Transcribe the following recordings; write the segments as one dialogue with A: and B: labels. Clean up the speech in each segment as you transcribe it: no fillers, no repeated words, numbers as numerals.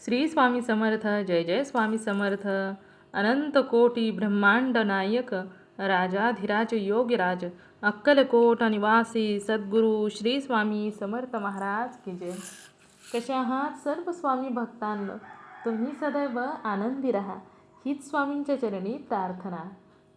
A: श्री स्वामी समर्थ. जय जय स्वामी समर्थ. अनंत कोटी ब्रह्मांड नायक राजाधिराज योगीराज अक्कलकोट निवासी सद्गुरू श्री स्वामी समर्थ महाराज की जय. कशा आहात सर्व स्वामी भक्तांनो? तुम्ही सदैव आनंदी राहा हीच स्वामींच्या चरणी प्रार्थना.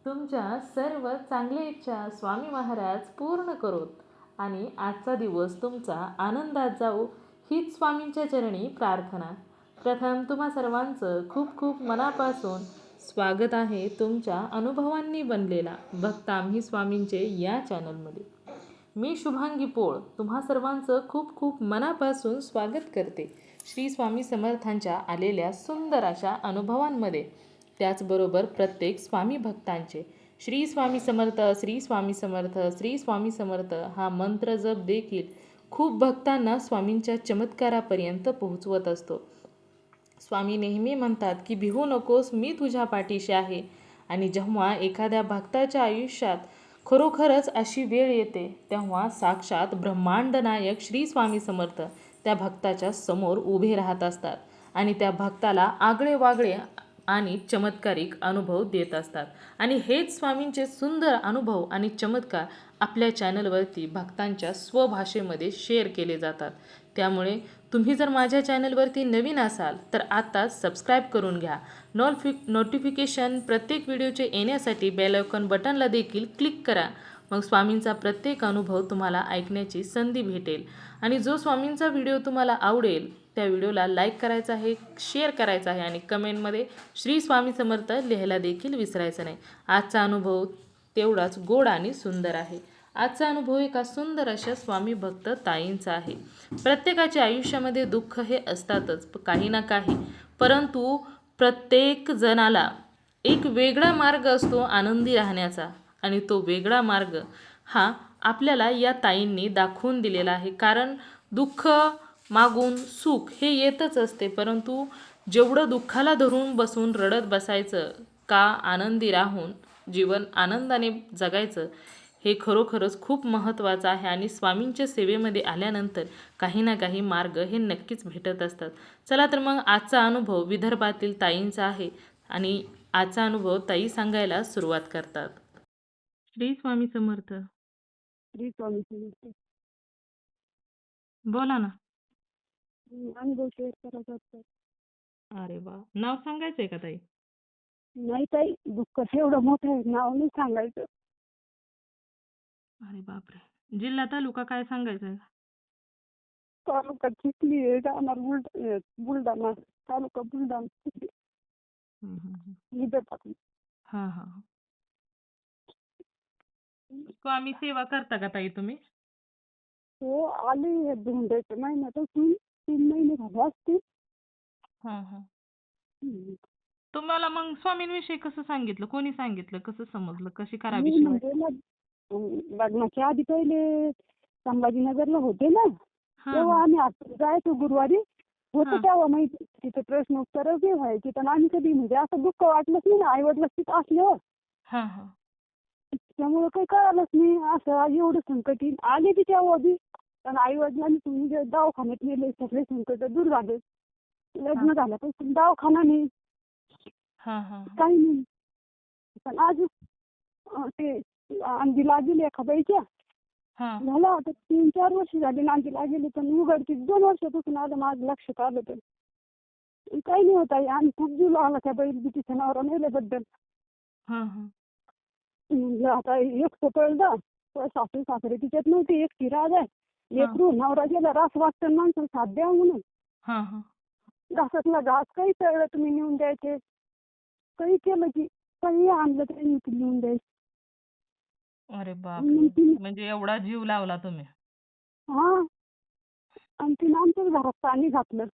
A: तुमच्या सर्व चांगल्या इच्छा स्वामी महाराज पूर्ण करोत आणि आजचा दिवस तुमचा आनंदात जाऊ हीच स्वामींच्या चरणी प्रार्थना. प्रथम तुम्हा सर्वांचं खूप खूप मनापासून स्वागत आहे तुमच्या अनुभवांनी बनलेला भक्त आम्ही स्वामींचे या चॅनलमध्ये. मी शुभांगी पोळ तुम्हा सर्वांचं खूप खूप मनापासून स्वागत करते श्री स्वामी समर्थांच्या आलेल्या सुंदर अशा अनुभवांमध्ये. त्याचबरोबर प्रत्येक स्वामी भक्तांचे श्री स्वामी समर्थ, श्री स्वामी समर्थ, श्री स्वामी समर्थ हा मंत्र जप देखील खूप भक्तांना स्वामींच्या चमत्कारापर्यंत पोहोचवत असतो. स्वामी नेहमी म्हणतात की भिवू नकोस, मी तुझ्या पाठीशी आहे. आणि जेव्हा एखाद्या भक्ताच्या आयुष्यात खरोखरच अशी वेळ येते तेव्हा साक्षात ब्रह्मांड नायक श्री स्वामी समर्थ त्या भक्ताच्या समोर उभे राहत असतात आणि त्या भक्ताला आगळे वागळे आणि चमत्कारिक अनुभव देत असतात. आणि हेच स्वामींचे सुंदर अनुभव आणि चमत्कार आपल्या चॅनलवरती भक्तांच्या स्वभाषेमध्ये शेअर केले जातात. त्यामुळे तुम्ही जर माझ्या चॅनलवरती नवीन असाल तर आत्ताच सबस्क्राईब करून घ्या. नोटिफिकेशन प्रत्येक व्हिडिओचे येण्यासाठी बेल आयकॉन बटनला देखील क्लिक करा. मग स्वामींचा प्रत्येक अनुभव तुम्हाला ऐकण्याची संधी भेटेल. आणि जो स्वामींचा व्हिडिओ तुम्हाला आवडेल त्या व्हिडिओला लाईक करायचा आहे, शेअर करायचा आहे आणि कमेंटमध्ये श्री स्वामी समर्थ लिहायला देखील विसरायचं नाही. आजचा अनुभव तेवढाच गोड आणि सुंदर आहे. आजचा अनुभव एका सुंदर अशा स्वामी भक्त ताईंचा आहे. प्रत्येकाच्या आयुष्यामध्ये दुःख हे असतातच काही ना काही, परंतु प्रत्येक जणाला एक वेगळा मार्ग असतो आनंदी राहण्याचा आणि तो वेगळा मार्ग हा आपल्याला या ताईंनी दाखवून दिलेला आहे. कारण दुःख मागून सुख हे येतच असते, परंतु जेवढं दुःखाला धरून बसून रडत बसायचं का आनंदी राहून जीवन आनंदाने जगायचं हे खरोखरच खूप महत्त्वाचं आहे. आणि स्वामींच्या सेवेमध्ये आल्यानंतर काही ना काही मार्ग हे नक्कीच भेटत असतात. चला तर मग आजचा अनुभव विदर्भातील ताईंचा आहे आणि आजचा अनुभव ताई सांगायला सुरुवात करतात. श्री स्वामी समर्थ.
B: श्री स्वामी समर्थ.
A: बोला ना.
B: अनुभव शेअर करायचा असतात.
A: अरे वा, नाव सांगायचंय का ताई?
B: नाही ताई, दुःख एवढं मोठं आहे, नाव नाही सांगायचं.
A: अरे बापरे. जिल्हा तालुका काय सांगायचंय?
B: तालुका चिखली आहे, जाणार बुलढाणा तालुका बुलढाणा चिखली विदर्भात.
A: हा हा. स्वामी सेवा करता का ताई तुम्ही?
B: हो, आली धोंड्याच्या महिन्यापासून 3 महिने झाले असतील.
A: हा हा.
B: हम्म.
A: तुम्हाला मग स्वामींविषयी कसं सांगितलं, कोणी सांगितलं, कसं समजलं, कशी करावी
B: मी
A: सेवा?
B: म्हणजे लग्नाच्या आधी पहिले संभाजीनगरला होते ना, तेव्हा आम्ही आता जायचो गुरुवारी. होतं तेव्हा माहिती तिथे प्रश्न उत्तर बी व्हायची, पण आम्ही कधी म्हणजे असं दुःख वाटलंच नाही ना, आई वडिलाच तिथं असल्यावर. त्यामुळे काही कळालंच नाही असं एवढं संकट येईल. आले बी तेव्हा बी, पण आई वडिलांनी तुम्ही दवाखान्यात नेले, सगळे संकट दूर झाले. लग्न झाल्यापासून दवाखाना नाही, काही नाही. पण आज ते अंजीला गेली एका बाईच्या, झालं आता 3-4 वर्ष झाली नांदीला गेली, पण उघडकीस 2 वर्षापासून आलं माझं लक्षात आलं तर काही नाही होत आहे. आणि खूप जीव लावला त्या बाई तिच्या नवरा नेल्याबद्दल. म्हणलं आता एकटं पळलं, सासू सासरे तिच्यात नव्हते, एकटी राज आहे. लेकरू नवरा गेला, रास वाटतं माणसाला साथ द्या म्हणून. घासातला घास काही तळलं तुम्ही नेऊन द्यायचे, काही केलं की काही आणलं तरी नेऊन द्यायचं.
A: अरे बापरे, म्हणजे एवढा जीव लावला तुम्ही?
B: हा. आणि तिने आमच्याच घरात पाणी घातलं.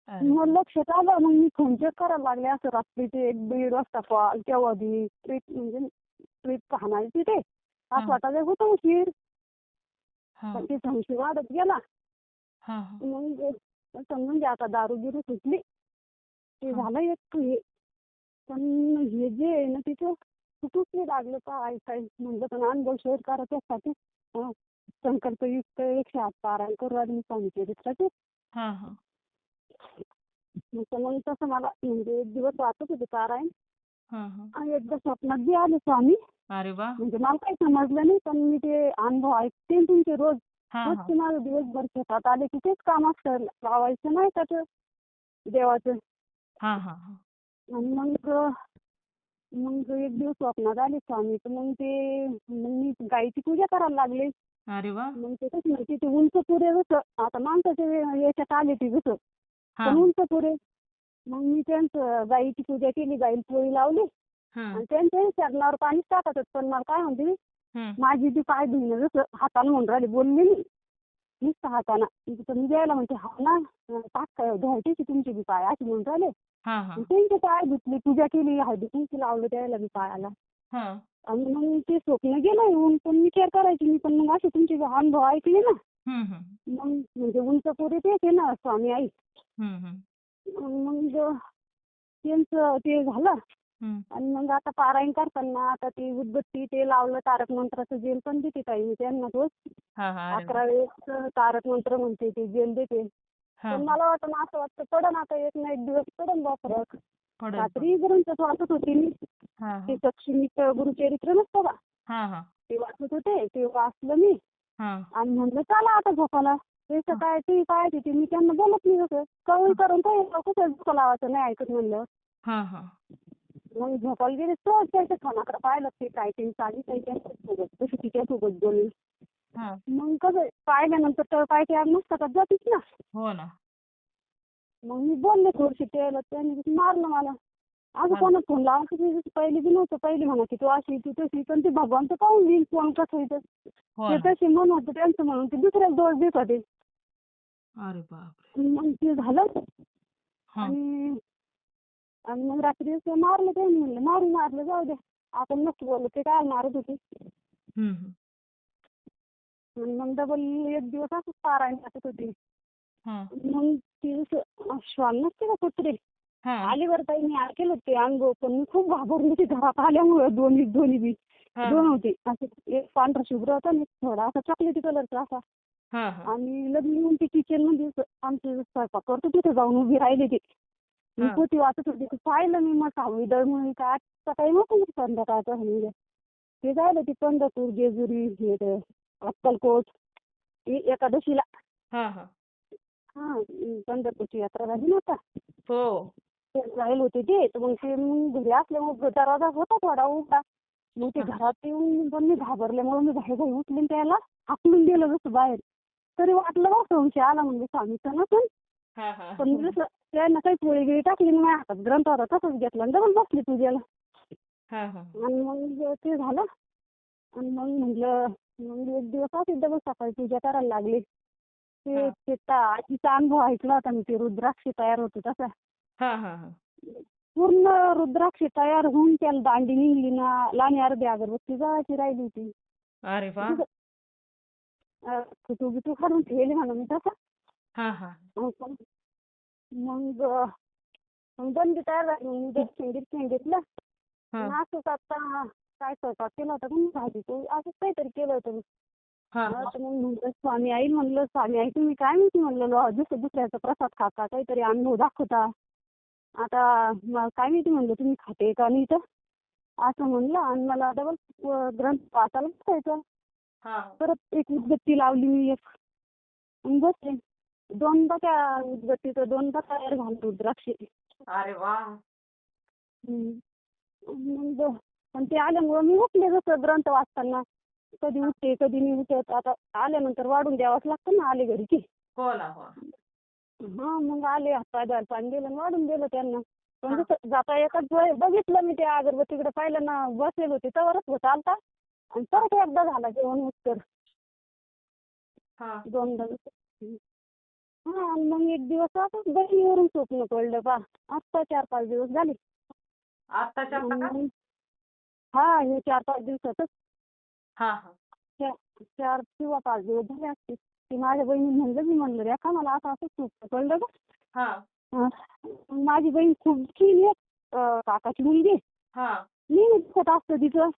B: मग लक्षात आलं, मग मी फोन चेक करायला लागले. असं रात्रीचे 1-1.5 वाजता कॉल, तेव्हा बी ट्रीप पाहण्याची ते असं वाटायला होतं उशीर, पण ते संशय वाढत गेला. मग म्हणजे आता दारू बिरू सुटली, ते झालं एक हे. पण हे जे आहे ना तिथं कुठंच नाही लागलं काय काय. म्हणलं पण अनुभव शेअर करा त्यासाठी. संकल्पयुक्त 108 पारायण करू आली मी स्वामी चरित्राचे. मग तसं मला म्हणजे एक दिवस वाचत होते पारायण
A: हां, हां.
B: आणि एकदा स्वप्नात बी आले स्वामी.
A: अरे वाह!
B: म्हणजे मला काही समजलं नाही, पण मी ते अनुभव ऐकते ना तुमचे रोज.
A: हां,
B: रोज
A: हां.
B: ते माझं दिवसभर शेतात आले की तेच काम असतं, लावायचं नाही का ते देवाचं.
A: हां, हां, हां.
B: आणि मग एक दिवस स्वप्नात आले स्वामी, तर मग मी गाईची पूजा करायला लागले.
A: अरे वाह!
B: मग ते कसं माहिती ते उंच पुरे जसं आता माणसाच्या याच्यात आले ते जसं, पण
A: हां,
B: उंच पुरे. मग मी त्यांचं गाईची पूजा केली, गाईला पोळी लावली
A: हां.
B: आणि त्यांच्या चरणावर पाणीच टाकत होते. पण मला काय म्हणते,
A: हं.
B: माझी बी पाय धुणं जसं हातानं म्हणून राहिली, बोलली नाही नुसतं हातानं. तर मी द्यायला म्हणते हा ना, टाक काय धुवायची की तुमची बी पाय अशी म्हणून राहिले.
A: हां,
B: आणि
A: हां.
B: त्यांचे पाय धुतले, पूजा केली, हळदी कुंकू लावलं त्याला बी पायाला.
A: हां.
B: आणि मग ते स्वप्न गेलं येऊन, पण विचार करायची मी. पण मग असे तुमचे अनुभव ऐकले ना,
A: हं, हं.
B: मग म्हणजे उंच पुरे तेच आहे ना स्वामी आई.
A: हं, हं.
B: मग त्यांचं ते झालं.
A: हं.
B: आणि मग आता पारायण करताना आता ते उदबत्ती ते लावलं, तारक मंत्राचं जेल पण देते ताई मी त्यांना रोज.
A: हां, हां. अरे वाह!
B: 11 वेळेस तारक मंत्र म्हणते, ते जेल देते. पण
A: हां.
B: मला वाटतं ना, असं वाटतं पडन आता एक ना एक दिवस पडन बा फरक.
A: पडेल, पडेल.
B: रात्री ग्रंथ वाचत होते मी.
A: हां,
B: ते
A: हां.
B: सक्षमीच गुरुचरित्र नसतं का,
A: हां, हां.
B: ते वाचत होते, ते वाचलं मी.
A: हां.
B: आणि म्हणलं चला आता झोपायला. ते
A: हां.
B: सकाळी ती पाहायची ती, मी त्यांना बोलत नाही कसं कळून करून काय कसं झोपा लावायचं नाही ऐकत म्हणलं.
A: हां, हां.
B: मग झोपायला गेले तर त्याच्या फोनाकडे पाहिलं, ते टायपिंग चाली काही त्यांच्यासोबत तशी तिच्यासोबत बोलली.
A: हां.
B: मग कसं पाहिल्यानंतर तर पाय ते नसतं का जातीच ना.
A: हो ना.
B: मग मी बोलले थोडीशी त्याला, त्यांनी मारलं मला. असं
A: हां.
B: कोणा फोन लावायचं पहिली बी नव्हतं. पहिली म्हणा की तू अशी तू तशी, पण ते भगवानचं पाहून देईल फोन कसं होतं.
A: हो
B: ते
A: ना.
B: तसे मन होतं त्यांचं म्हणून ते दुसऱ्याला दोष देत होते.
A: अरे बापरे!
B: मग ते झालं.
A: हां.
B: आणि आणि मग रात्री असं मारलं त्यांनी. म्हणलं मारलं जाऊ द्या, आपण नसतो बोललो, ते काय मारत होते.
A: हं, हं.
B: आणि मग डबल एक दिवस असंच पारायण टाकत होते.
A: हां.
B: मग ते जसं श्वान नसते का कुत्रे,
A: हां.
B: आले बरं ताई, मी ऐकेल होते अनुभव. पण मी खूप घाबरली होती घरात आल्यामुळं. दोन्ही बी
A: हां,
B: दोन
A: हां.
B: होते. असे एक पांढरा शुभ्र होता आणि एक थोडा असा चॉकलेटी कलरचा असा.
A: हां, हां.
B: आणि लग्न येऊन ते किचन मध्ये आमचे स्वयंपाक करतो तिथे जाऊन उभी राहिले ते. मी
A: हां.
B: पोती वाचत होते, ते पाहिलं मी. मग 6वी दळमुळी काय आजचा काही नव्हतं ना संध्याकाळचं म्हणजे. ते जायला ते पंढरपूर, जेजुरी, हे ते अक्कलकोट, ते एकादशीला.
A: हां, हां.
B: हा, पंढरपूरची यात्रा झाली ना आता.
A: हो.
B: ते राहिले होते ते. तर मग घरी असल्यामुळे दरवाजा होता थोडा उघडा. मग ते
A: हां.
B: घरात येऊन पण मी घाबरल्यामुळे मी घाई उठले आणि त्याला हाकलून दिलं जसं बाहेर. तरी वाटलं बा संशय आला म्हणजे स्वामीचा नसेल.
A: हां, हां.
B: पण जसं त्यानं काही पोळी गिळी टाकली आणि माझ्या हातात ग्रंथ होता तसंच घेतला आणि डबल बसली पूजेला.
A: हां, हां.
B: आणि मग ते झालं. आणि मग म्हटलं, मग एक दिवस असेच डबल सकाळी पूजा करायला लागले. ते
A: हां.
B: ते आजीचा अनुभव ऐकला होता मी, ते रुद्राक्ष तयार होते तसा.
A: हां, हां, हां.
B: पूर्ण रुद्राक्ष तयार होऊन त्याला दांडी निघली ना, लाणी अर्धी अगरबत्ती जळायची राहिली होती.
A: अरे वाह!
B: फोटो बिटू काढून ठेवले म्हणा मी तसा.
A: हां, हां.
B: मग मग मग बंदी तयार झाली. मग दर्शन घेतलं.
A: हां.
B: आणि असंच आता काय स्वयंपाक केला होता पण भाजी पोळी असंच काहीतरी केलं होतं मी.
A: हां,
B: तर
A: हां.
B: मग म्हणलं स्वामी आई, म्हणलं स्वामी आई तुम्ही काय माहिती म्हणलं दुसऱ्याचा प्रसाद खाता, काहीतरी अनुभव दाखवता. आता मला काय माहिती म्हणलं तुम्ही खाते का नाही तर, असं म्हणलं. आणि मला डबल ग्रंथ वाचायला बसायचं.
A: हां.
B: परत एक उदबत्ती लावली मी एक आणि बसले. दोनदा त्या उदबत्तीचं दोनदा तयार झालं रुद्राक्षी.
A: अरे वाह!
B: हम्म. मग पण ते आल्यामुळं मी उठले जसं ग्रंथ वाचताना. कधी उठते कधी नाही उठत. आता आल्यानंतर वाढून द्यावंच लागतं ना, आले घरी की.
A: हो ना, हो ना.
B: हा, मग आले हातपाय धुवायला पाणी दिलं आणि वाढून दिलं त्यांना. पण
A: हां.
B: जसं जाता एकाच वेळेस बघितलं मी, त्या अगरबत्तीकडे पाहिलं ना, बसलेले होते तवरच होत आलता. आणि परत एकदा झाला जेवण उत्तर
A: हां.
B: दोनदा. हा, आणि मग एक दिवस असंच बहिणीवरून स्वप्न पडलं बा. आत्ता 4-5 दिवस झाले.
A: आत्ताच्या आता का?
B: मग हा, हे 4-5 दिवसातच.
A: हां, हां.
B: 4 किंवा 5 दिवस झाले असतील. ती माझ्या बहिणी म्हणलं, मी म्हणलं रेखा मला असं असं स्वप्न पडलं गं.
A: हां.
B: मग माझी बहीण खूप केली आहे, काकाची मुलगी.
A: हां.
B: नेहमी दिसत असतं तिचं.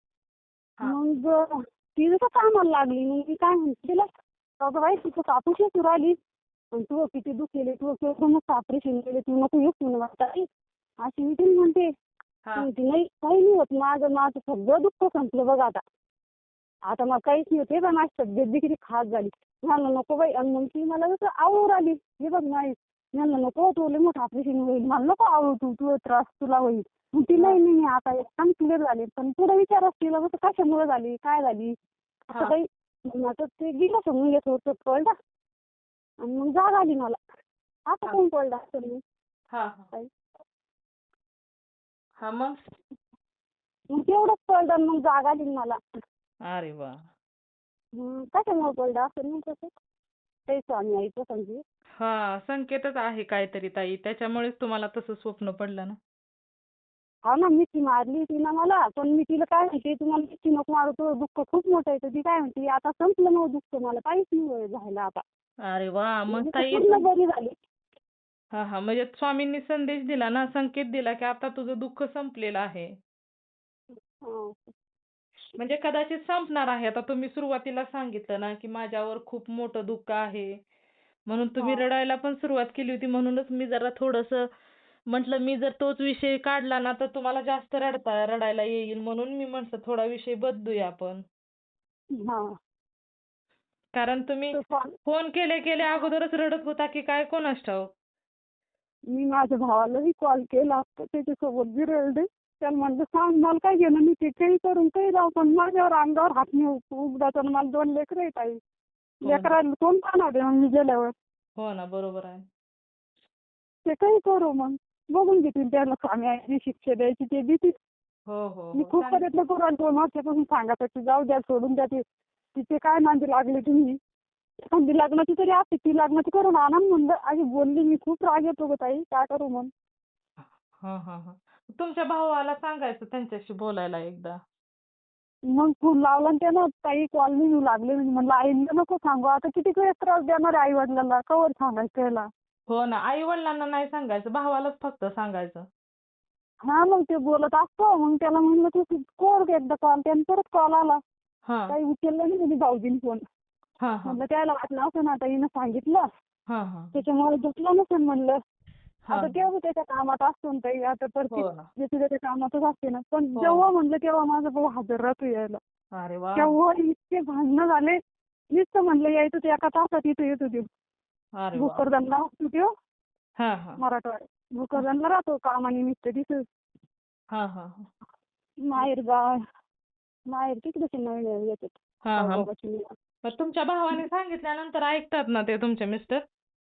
A: हां.
B: मग ती जसं कामाला लागली, मग मी काय म्हणते तिला, अगं बाई तिचं कापूस येऊ राहिली. आणि तू किती दुखेल, तू एकदमच ऑपरेशन केले, तू नको येऊस म्हणून वाटतं अशी मी तिला म्हणते.
A: हा
B: म्हणते नाही काही नाही होत, माझं माझं सगळं दुःख संपलं बघ आता. आता मला काहीच नाही होते, पण माझी तब्येत बी किती खास झाली. म्हणलं नको बाई. आणि मग ती मला कसं आवड आली, हे बघ नाही. म्हणलं नको, तू लय मोठं ऑपरेशन होईल, मला नको आवड, तू त्रास तुला होईल. मग ती नाही नाही नाही, आता एकदम क्लिअर झाले. पण पुढे विचार तिला कसं कशामुळे झाली, काय झाली असं
A: हा
B: काही. मग आता ते गेलं समजून घेत होतं कळलं. आणि मग जाग आली मला. आता
A: हा
B: कोण कळलं असं नाही
A: हा हा
B: काही.
A: हा मग
B: मग तेवढंच कळलं आणि मग जाग आली मला.
A: अरे वा.
B: कशामुळे कळलं असं नाही तसं काही स्वामी आईचं समजू.
A: हा संकेतच आहे काहीतरी ताई, त्याच्यामुळेच तुम्हाला तसं स्वप्न पडलं ना.
B: हा ना, मिठी मारली तिनं मला. पण मी तिला काय म्हणते, तुम्हाला मिठी नको मारू, तो दुःख खूप मोठं आहे. तर ती काय म्हणते, आता संपलं नव्हतं दुःख, मला काहीच नाही झालं आता.
A: अरे वा. मग
B: म्हणजे ती
A: ताई
B: पूर्ण बरी झाली.
A: हा हा, म्हणजे स्वामींनी संदेश दिला ना, संकेत दिला की आता तुझं दुःख संपलेलं आहे.
B: हं.
A: म्हणजे कदाचित संपणार आहे. आता तुम्ही सुरुवातीला सांगितलं ना की माझ्यावर खूप मोठं दुःख आहे, म्हणून तुम्ही
B: हं.
A: रडायला पण सुरुवात केली होती. म्हणूनच मी जरा थोडंसं म्हटलं, मी जर तोच विषय काढला ना तर तुम्हाला जास्त रडायला येईल, म्हणून मी म्हटलं थोडा विषय बदलूया आपण.
B: हां.
A: कारण तुम्ही
B: तर स्वामी
A: फोन केल्या केल्या अगोदरच रडत होता की काय कोणास ठाऊक.
B: मी माझ्या भावालाही कॉल केला, तर त्याच्यासोबत बी रडले. त्याला म्हणलं सांग, मला काय घेणं, मी ते काही करून काही राहू, पण माझ्यावर अंगावर हात नाही उघडायचा. आणि मला 2 लेकरं आहेत आई.
A: हो ना.
B: लेकराला कोण पाहणार आहे मग मी गेल्यावर.
A: हो ना, बरोबर आहे.
B: ते काही करू मग. बघून घेतील त्याला स्वामी आई जी शिक्षा द्यायची ते देतील.
A: हो हो
B: मी
A: हो,
B: खूप प्रयत्न करू आणि 2 वर्षापासून सांगत होते, जाऊ द्या, सोडून द्या ते. तिचे काय नांदी लागले तुम्ही. एखादी लग्नाची तरी असते, ती लग्नाची करून आणा म्हणलं. आणि बोलली, मी खूप राग येतो गं ताई, काय करू मग.
A: हा हा हा. तुमच्या भावाला सांगायचं त्यांच्याशी बोलायला एकदा.
B: मग फोन लावला आणि त्यानं ताई कॉल नाही येऊ लागले. म्हणलं आईला नको सांगू, आता किती वेळेस त्रास देणार आई वडिलांना, कवर सांगायचं त्याला.
A: हो ना, आई वडिलांना नाही सांगायचं, भावालाच फक्त सांगायचं.
B: हा मग ते बोलत असतो. मग त्याला म्हणलं तू कर एकदा कॉल. त्यानं परत कॉल आला,
A: हा
B: काही उचलला नाही म्हणजे भाऊजीने फोन.
A: हा हा
B: म्हणलं त्याला वाटलं असं ना, ताईनं सांगितलं
A: हा हा
B: त्याच्यामुळे झोपला नसेल म्हणलं.
A: हा.
B: आता तेव्हा त्याच्या कामात असतो ना ताई, आता प्रत्येक
A: हो ना.
B: ज्याची त्याच्या कामातच असते ना. पण
A: हो.
B: जेव्हा म्हणलं तेव्हा माझा भाऊ हजर राहतो यायला.
A: अरे वा.
B: तेव्हा इतके भांडणं झाले. नुसतं म्हणलं यायचं ते एका तासात इथं येत होते.
A: अरे वा.
B: भोकरदनला असतो त्यो
A: हा हा
B: मराठवाड्यात. भोकरदनला राहतो कामानिमित्त तिथं.
A: हा हा हा
B: माहेर तिकडे नवीन येतात
A: हा हा.
B: साईबाबाची मुलं.
A: मग तुमच्या भावाने सांगितल्यानंतर ऐकतात ना ते तुमचे मिस्टर?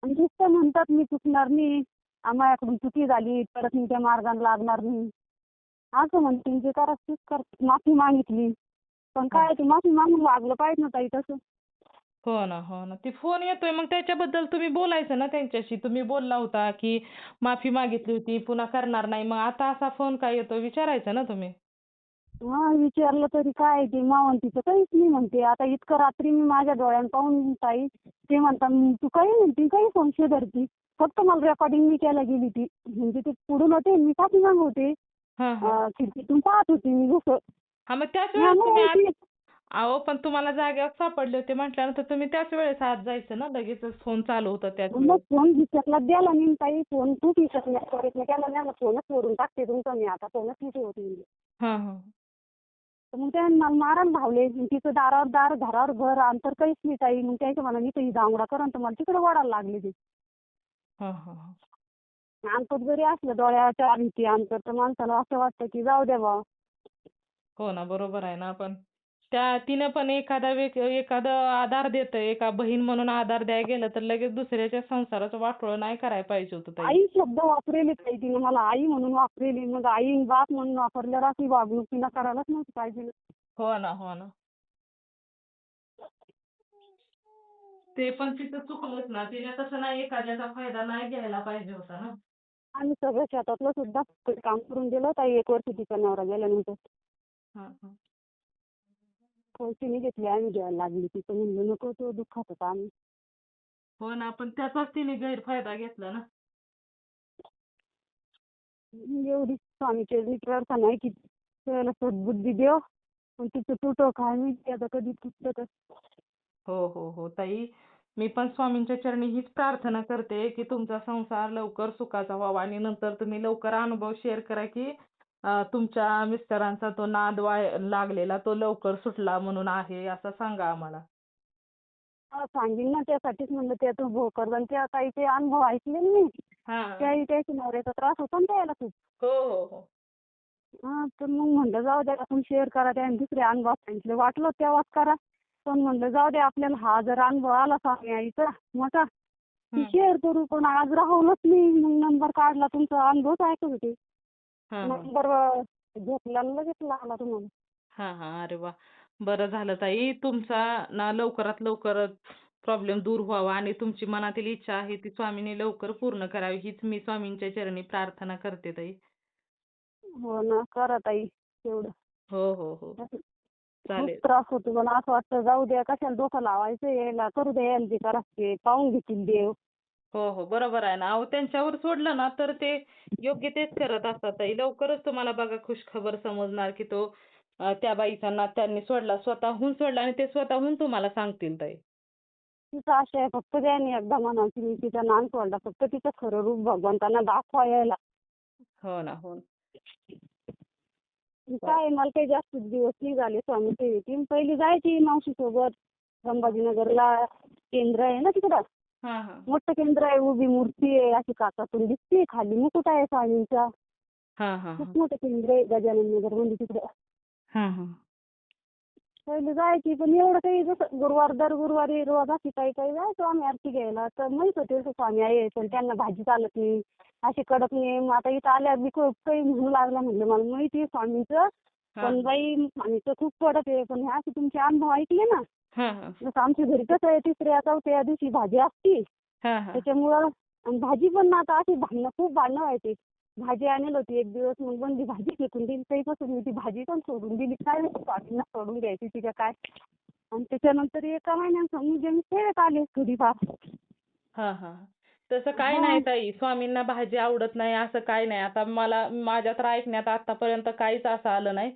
B: आणि नुसतं म्हणतात मी चुकणार नाही, माझ्याकडून चुकी झाली, परत मी त्या मार्गाने लागणार नाही. असं म्हणते. जे करा तेच कर. माफी मागितली. पण काय ते माफी मागून लागलं पाहिजे ना ताई तसं.
A: हो ना, हो ना. ती फोन येतोय मग त्याच्याबद्दल तुम्ही बोलायचं ना त्यांच्याशी. तुम्ही बोलला होता की माफी मागितली होती, पुन्हा करणार नाही. मग आता असा फोन काय येतो विचारायचं ना तुम्ही.
B: हा विचारलं तरी काय ते मावंतीचं काहीच नाही म्हणते. आता इतकं रात्री मी माझ्या डोळ्यानं पाहून ताई, ते म्हणतात तू काही म्हणते, काही संशय धरती. फक्त मला रेकॉर्डिंग मी केल्या गेली ती. म्हणजे ते पुढून होते, मी पाठीमागं होते.
A: हा हा
B: खिडकीतून पाहत होते मी जसं.
A: हा. मग त्याच
B: मी
A: वेळेस तुम्ही
B: माहिती
A: अहो पण तुम्हाला जागेवर सापडले होते म्हटल्यानंतर तुम्ही त्याच वेळेस आत जायचं ना, लगेचच फोन चालू होता त्याच
B: मग
A: वेळेस.
B: फोन विचारला द्याला नाही ताई. फोन तू विचारला प्रयत्न केला नाही, फोनच सोडून टाकते तुमचा मी आता, फोनच नाही होती.
A: हा हा
B: तर मग त्यानं मला मारायला धावले. मग तिचं दारावर घरावर घर, अंतर काहीच नाही ताई. मग त्याच्या मला मी तर दांगडा करून तर मला तिकडे वाढायला लागले ते.
A: हा हा हा.
B: अंतर जरी असलं डोळ्याच्या भीती अंतर, तर माणसाला असं वाटतं की जाऊ द्या बा.
A: हो ना, बरोबर आहे ना. पण तिनं पण एखादं आधार देतं, एका बहीण म्हणून आधार द्यायला गेलं तर लगेच दुसऱ्याच्या संसाराचं वाटोळं नाही करायला पाहिजे होतं ताई.
B: आई शब्द वापरेली ताई तिने मला, आई म्हणून वापरेली. मग आई बाप म्हणून वापरल्यावर अशी वागणूक तिला करायलाच नव्हती पाहिजे.
A: हो ना, हो ना. ते पण तिचं चुकलंच ना. तिने तसं नाही एखाद्याचा फायदा नाही घ्यायला पाहिजे होता ना.
B: आम्ही सगळं शेतातलं सुद्धा काम करून दिलं ताई 1 वर्ष तिचा नवरा गेल्यानंतर.
A: हा हा
B: तिने घेतली, आम्ही घ्यायला लागली. तिचं म्हणलं नको, तो दुःखात होता आम्ही.
A: हो ना, पण त्याचाच तिने गैरफायदा घेतला ना.
B: एवढी स्वामीचरणी प्रार्थना आहे की त्याला सद्बुद्धी देव. पण तिचं तुटो काय माहिती आता कधी तुटतं तर.
A: हो हो हो ताई, मी पण स्वामींच्या चरणी हीच प्रार्थना करते की तुमचा संसार लवकर सुखाचा व्हावा आणि नंतर तुम्ही लवकर अनुभव शेअर करा की तुमच्या मिस्टरांचा तो नाद लागलेला तो लवकर सुटला म्हणून आहे असं सांगा आम्हाला.
B: हा सांगेन ना, त्यासाठीच म्हणलं ते तू भोकरदनच्या ताईचे अनुभव ऐकले ना मी.
A: हा.
B: त्याही त्याच्या नवऱ्याचा त्रास होता ना त्याला खूप.
A: हो हो हो.
B: हा तर मग म्हणलं जाऊ द्या आपण शेअर करा, त्याने दुसरे अनुभव सांगितले, वाटलं तेव्हाच करा. पण म्हणलं जाऊ द्या आपल्याला हा जर अनुभव आला स्वामी आईचा मोठा शेअर करू. पण आज राहवलंच नाही. मग नंबर काढला, तुमचा अनुभवच ऐकत होते.
A: हा हा.
B: नंबर घेतला आणि लगेच लागला तुम्हाला.
A: हा हा. अरे वा, बरं झालं ताई. तुमचा ना लवकरात लवकर प्रॉब्लेम दूर व्हावा आणि तुमची मनातील इच्छा आहे ती स्वामींनी लवकर पूर्ण करावी हीच मी स्वामींच्या चरणी प्रार्थना करते ताई.
B: हो ना, करा ताई तेवढं.
A: हो हो हो.
B: खूप
A: चालेल.
B: त्रास होतो, पण असं वाटतं जाऊ द्या, कशाला डोकं लावायचं, यायला करू द्या, यायला जे करा ते पाहून घेतील देव.
A: हो हो, बरोबर आहे ना. अहो त्यांच्यावर सोडलं ना तर ते योग्य तेच करत असतात ताई. लवकरच तुम्हाला बघा खुशखबर समजणार की तो त्या बाईचा नाद त्यांनी सोडला, स्वतःहून सोडला आणि ते स्वतःहून तुम्हाला सांगतील ताई.
B: तिचं आशा आहे फक्त त्याने एकदा म्हणायची मी तिचा नाम सोडला, फक्त तिचं खरं रूप भगवंतांना दाखवा यायला.
A: हो ना, हो.
B: काय मला काही जास्त दिवस नाही झाले स्वामी सेवेची. पहिली जायची मावशीसोबत. संभाजीनगरला केंद्र आहे ना तिकडं,
A: हा हा.
B: मोठं केंद्र आहे, उभी मूर्ती आहे अशी काचातून दिसते, खाली मुकुट आहे स्वामींचा.
A: हा हा.
B: खूप मोठं केंद्र आहे गजानन नगर म्हणजे तिकडं.
A: हा हा.
B: पहिले जायची, पण एवढं काही जसं दर गुरुवारी रोज अशी काही काही जायचो आम्ही आरती घ्यायला. तर माहित होते स्वामी आहे, पण त्यांना भाजी चालत नाही, अशी कडक नेम. आता इथं आल्या मी खूप काही म्हणू लागला, म्हणलं मला माहिती आहे स्वामींचं, पण बाई स्वामीचं खूप कडक आहे. पण हे असे तुमचे अनुभव ऐकले ना, जसं आमच्या घरी कसं आहे तिसऱ्या चौथ्या दिवशी भाजी असती त्याच्यामुळं. आणि भाजी पण ना आता अशी खूप भांडणं व्हायची. भाजी आणली होती एक दिवस, मग बंदी भाजी फेकून दिली. तेव्हापासून मी ती भाजी पण सोडून दिली. काय माहिती स्वामींना सोडून द्यायची तिच्या काय. आणि त्याच्यानंतर एका महिन्यात म्हणजे मी सेवेत आले थोडीफार.
A: हा हा. तसं काय नाही ताई, स्वामींना भाजी आवडत नाही असं काय नाही. आता माझ्या तर ऐकण्यात आतापर्यंत काहीच असं आलं नाही.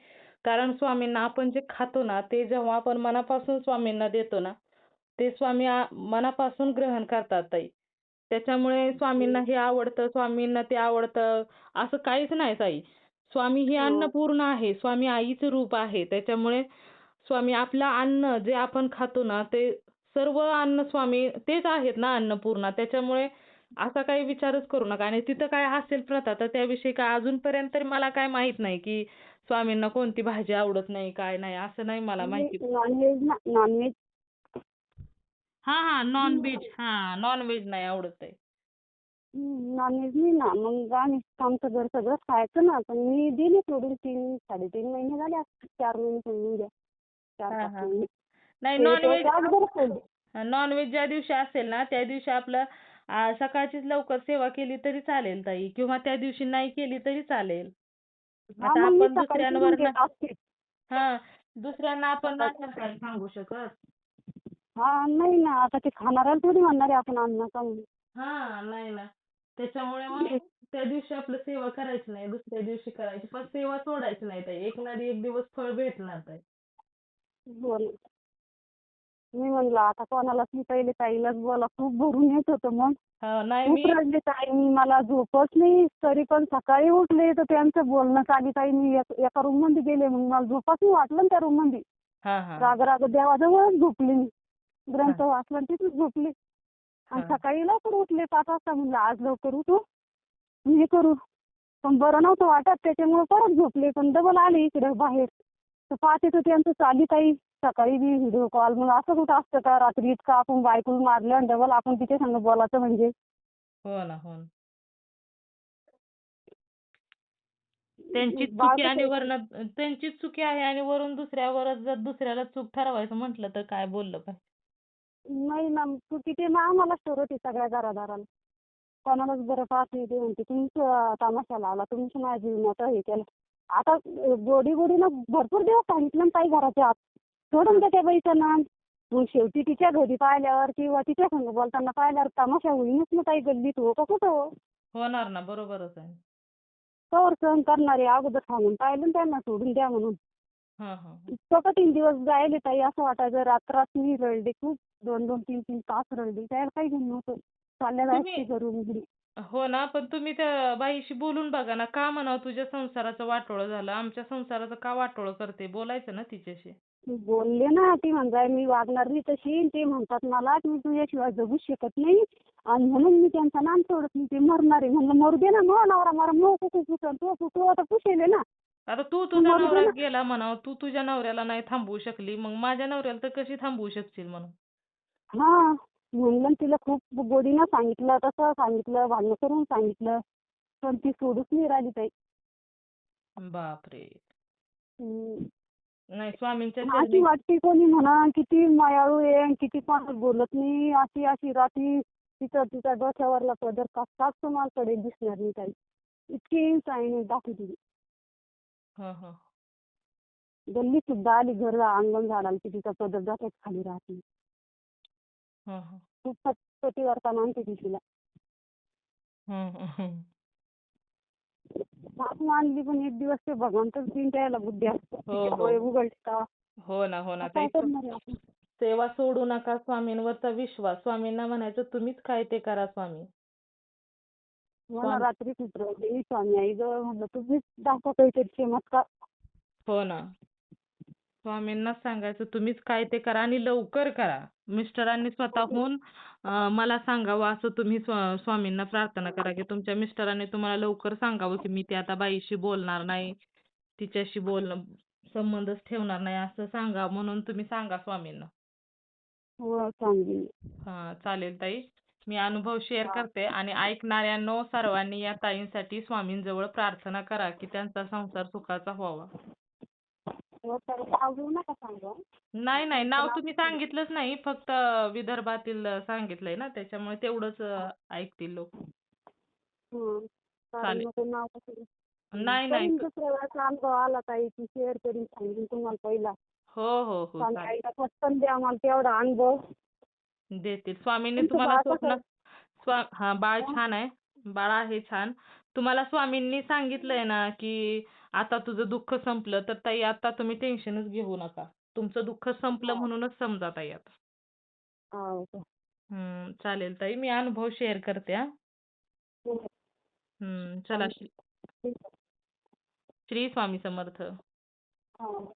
A: कारण स्वामींना आपण जे खातो ना ते जेव्हा आपण मनापासून स्वामींना देतो ना ते स्वामी मनापासून ग्रहण करतात ताई. त्याच्यामुळे स्वामींना हे आवडतं, स्वामींना ते आवडतं असं काहीच नाही ताई. स्वामी ही अन्नपूर्णा आहे, स्वामी आईचं रूप आहे. त्याच्यामुळे स्वामी आपलं अन्न जे आपण खातो ना ते सर्व अन्न स्वामी तेच आहेत ना अन्नपूर्णा. त्याच्यामुळे असा काही विचारच करू नका. आणि तिथं काय असेल प्रथा तर त्याविषयी काय अजूनपर्यंत तरी मला काय माहित नाही की स्वामींना कोणती भाजी आवडत नाही काय नाही असं नाही मला माहिती.
B: नॉनव्हेज नॉनव्हेज
A: हा हा. नॉनव्हेज, नॉनव्हेज नाही आवडत आहे.
B: नॉनव्हेज नाही ना. मग आम्ही आमचं घर सगळं खायचं ना. पण मी दिली सोडून 3-3.5 महिने झाले असतील. 4 महिने समजून घ्या. 4-5 महिने.
A: नाही, नॉनव्हेज ज्या दिवशी असेल ना त्या दिवशी आपलं सकाळचीच लवकर सेवा केली तरी चालेल ताई, किंवा त्या दिवशी नाही केली तरी चालेल. आता आपण दुसऱ्यांना आपण नाही सांगू शकत.
B: नाही ना, आता ते खाणाऱ्याला थोडी म्हणणार आहे आपण अन्न का म्हणून.
A: नाही ना. त्याच्यामुळे मग त्या दिवशी आपलं सेवा करायची नाही, दुसऱ्या दिवशी करायची. पण सेवा सोडायची नाही ताई. एक ना एक दिवस फळ भेटणार ताई.
B: हो ना. मी म्हणलं आता कोणालाच मी पहिले ताईलाच बोला, खूप भरून येत होतं मग. खूप रडले ताई, मला झोपच नाही. तरी पण सकाळी उठले तर त्यांचं बोलणं चाली. ताई मी एका रूम मध्ये गेले, मग मला झोपच नाही वाटलं ना त्या रूम मध्ये. राग देवाजवळच झोपले मी. ग्रंथ वाचला तिथेच झोपले. आणि सकाळी लवकर उठले 5 वाजता. म्हणलं आज लवकर उठू हे करू, पण बरं नव्हतं वाटत. त्याच्यामुळे परत झोपले. पण डबल आले इकडे बाहेर तर पाहते तर त्यांचं चाली ताई सकाळी बी व्हिडिओ कॉल. मग असं कुठं असतं का रात्री इतकं आपण बायकोला मारलं आणि डबल आपण तिच्या संग बोलायचं म्हणजे.
A: हो ना, हो ना. त्यांचीच चुकी आणि त्यांचीच चुकी आहे आणि वरून दुसऱ्यावरच जर दुसऱ्याला चूक ठरवायचं म्हटलं तर काय बोललं पाहिजे.
B: नाही ना, चुकी ते ना आम्हालाच ठरवते सगळ्या घरादाराला. कोणालाच बरं पाहते ते म्हणते तुमचं तमाशा लावला, तुमच्या माझ्या जीवनात हे केलं. आता गोडीनं भरपूर दिवस सांगितलं ना ताई घराच्या आत सोडून द्या त्या बाईचं नाम. मग शेवटी तिच्या घरी पाहिल्यावर किंवा तिच्या संग बोलताना पाहिल्यावर तमाशा होईनच ना ताई गल्लीत. हो का कुठं हो.
A: होणार ना, बरोबरच आहे.
B: कवर सहन करणारे अगोदर सांगून पाहिलं ना त्यांना सोडून द्या म्हणून. इतकं 3 दिवस जायले ताई, असं वाटायचं रात्रात मी रडले खूप. 2-2, 3-3 तास रडली. त्याला काही घेऊन नव्हतं. चालल्या
A: तुम्ही
B: जायची घरून घरी.
A: हो ना, पण तुम्ही त्या बाईशी बोलून बघा ना, का म्हणावं तुझ्या संसाराचं वाटोळं झालं, आमच्या संसाराचं का वाटोळं करते, बोलायचं ना तिच्याशी.
B: मी बोलले ना, ती म्हणताय मी वागणार नाही तशी. आणि ते म्हणतात मला की मी तुझ्याशिवाय जगूच शकत नाही आणि म्हणून मी त्यांचा नाम सोडत नाही. ते मरणार आहे. म्हणलं मरू दे ना, मग नवरा मरा मग कुठे पुसल तू आता पुशेल ना.
A: आता तू
B: तू
A: तुझा
B: मरू दे
A: नवरा
B: ना.
A: गेला म्हणावं, तू तुझ्या नवऱ्याला नाही थांबवू शकली, मग माझ्या नवऱ्याला तर कशी थांबवू शकशील म्हणून.
B: हा, म्हणलं तिला खूप गोडीनं सांगितलं, तसं सांगितलं, भांडण करून सांगितलं, पण ती सोडूच नाही राहिली ताई.
A: बापरे.
B: हम्म.
A: नाही, स्वामींच्या
B: आणि अशी
A: चरणी.
B: वाटते कोणी म्हणा किती मायाळू आहे आणि किती कोणाला बोलत नाही, अशी अशी रात्री तिचा तिचा डोक्यावरला पदर कसाच तुम्हाला कडे दिसणार नाही ताई. इतकी चायनी दाखवते ती.
A: हं, हं.
B: गल्लीत सुद्धा आली, घर अंगण झाडाला की तिचा पदर डोक्यात खाली राहते.
A: हं, हं.
B: खूप पतिवर्ता मानते ती तिला.
A: हं, हं, हं.
B: माफ मानली पण एक दिवस ते भगवंतच देईन त्याला बुद्धी असते.
A: हो,
B: तिचे
A: हो.
B: डोळे उघडले का
A: हो ना, हो ना.
B: काय
A: ताई,
B: करणार आहे आपण.
A: सेवा सोडू नका, स्वामींवरचा विश्वास. स्वामींना म्हणायचं तुम्हीच काय ते करा स्वामी.
B: हो ना,
A: स्वामी
B: रात्री सुधरवली स्वामी आई जवळ म्हणलं तुम्हीच दाखवा काहीतरी चमत्कार.
A: हो ना. स्वामींनाच सांगायचं तुम्हीच काय ते करा आणि लवकर करा. मिस्टरांनी स्वतःहून मला सांगावं असं तुम्ही स्वामींना प्रार्थना करा, की तुमच्या मिस्टरांनी तुम्हाला लवकर सांगावं, की मी त्या आता बाईशी बोलणार नाही, तिच्याशी संबंधच ठेवणार नाही असं सांगा, म्हणून तुम्ही सांगा स्वामींना.
B: हो सांगेन.
A: हां, चालेल ताई. मी अनुभव शेअर
B: हा.
A: करते आणि ऐकणाऱ्यांनो सर्वांनी या ताईंसाठी स्वामींजवळ प्रार्थना करा, की त्यांचा संसार सुखाचा व्हावा.
B: हो तर नाव घेऊ नका सांगा.
A: नाही, नाही.
B: त्यांचं
A: नाव
B: नाव
A: तुम्ही
B: सांगा.
A: सांगितलंच नाही. फक्त विदर्भातील सांगितलंय ना, त्याच्यामुळे तेवढंच ऐकतील लोक.
B: हं. कारण
A: चालेल.
B: नको नाव कसं.
A: नाही, नाही.
B: करीन दुसऱ्या वेळेस अनुभव आला ताई की शेअर करीन, सांगेन तुम्हाला पहिला.
A: हो, हो, हो.
B: स्वामी
A: चालेल.
B: आईला पटकन द्या आम्हाला तेवढा अनुभव.
A: देतील. स्वामींनी
B: तुमचं
A: तुम्हाला
B: बाळ
A: स्वप्न
B: कसं
A: हां, बाळ
B: आहे?
A: छान आहे. बाळ आहे छान. तुम्हाला स्वामींनी सांगितलंय ना, की आता तुझं दुःख संपलं, तर ताई आता तुम्ही टेन्शनच घेऊ नका. तुमचं दुःख संपलं
B: हो.
A: म्हणूनच समजा ताई आता.
B: हो का.
A: चालेल ताई. मी अनुभव शेअर करते हां.
B: हो.
A: चला
B: ठीक आहे.
A: श्री स्वामी समर्थ.
B: हो.